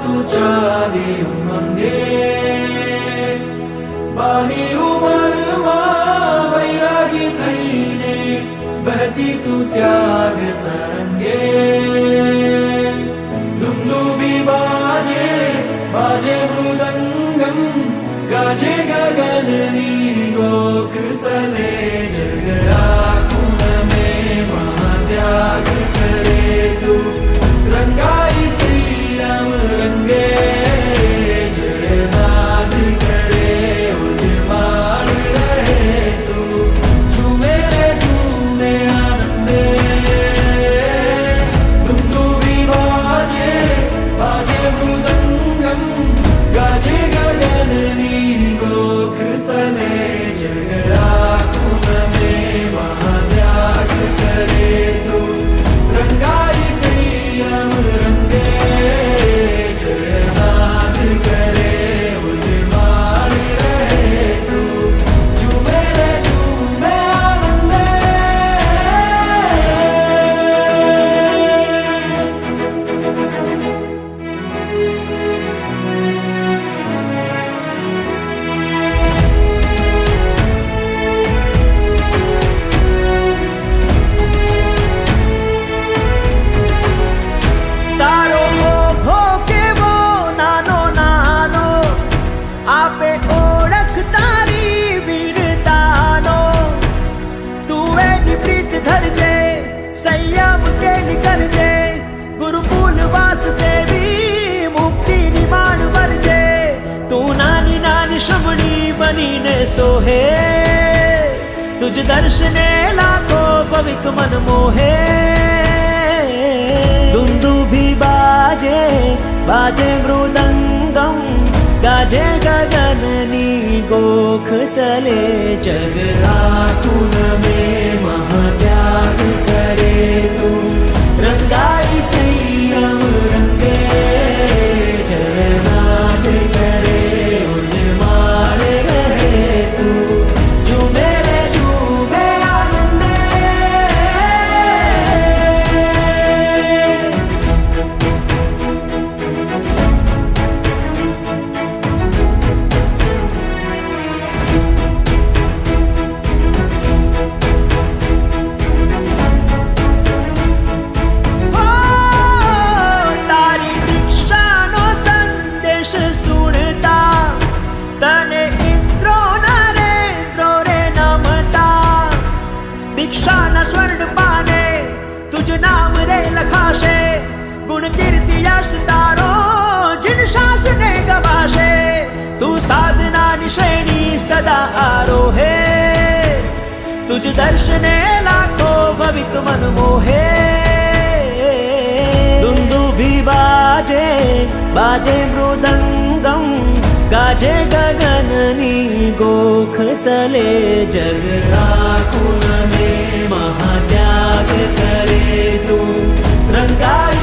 તું ચાલી ઉમંગે બાની ઉંમરમાં વૈરાગી થઈને બહતી તું ત્યાગ તરંગે દુંદુભી બાજે બાજે મૃદંગમ ગાજે ગગનની ગોખ તલે જગ આખું में महात्याग करे तू रंगाई श्री राम रंगे जयनाद करे उजमाड़ रहे तू झूमे रे झूमे आनंदे दुंदुभी बाजे बाजे मृदंगम गाजे गगननी गोख तले जग आँखों में महात्याग करे तू रंगाई श्री राम रंगे जयनाद करे उजमाड़ रहे तू झूमे रे झूमे आनंदे તારો ઓઘો કેવો નાનો નાનો આપે ઓળખ તારી વીરતાનો તું એની પ્રીત ધરજે સંયમ કેલી કરજે ગુરુકુલ વાસ સેવી મુક્તિની માણ વરજે તું નાની નાની શ્રમણી બનીને સોહે તુજ દર્શને લાખો પવિક મન મોહે दुंदुभी बाजे बाजे मृदंगम गाजे गगननी गोख तले जग आँखों में महात्याग करे तू रंगाई श्री राम रंगे जयनाद करे उजमाड़ रहे तू झूमे रे झूमे आनंदे તારી દીક્ષાનો સંદેશ સુણતા તને ઇન્દ્રો નરેન્દ્રો રે નમતા દીક્ષાના સ્વર્ણ પાને તુજ નામ રે લખાશે ગુણ કીર્તિ યશ તારો જીન શાસને ગવાશે તું સાધનાની શ્રેણી સદા આરોહે तुझ दर्शने लाखो भविक मन मोहे दुंदुभी बाजे बाजे मृदंगम गाजे गगननी गोख तले जग आँखों में महात्याग करे तू रंगाई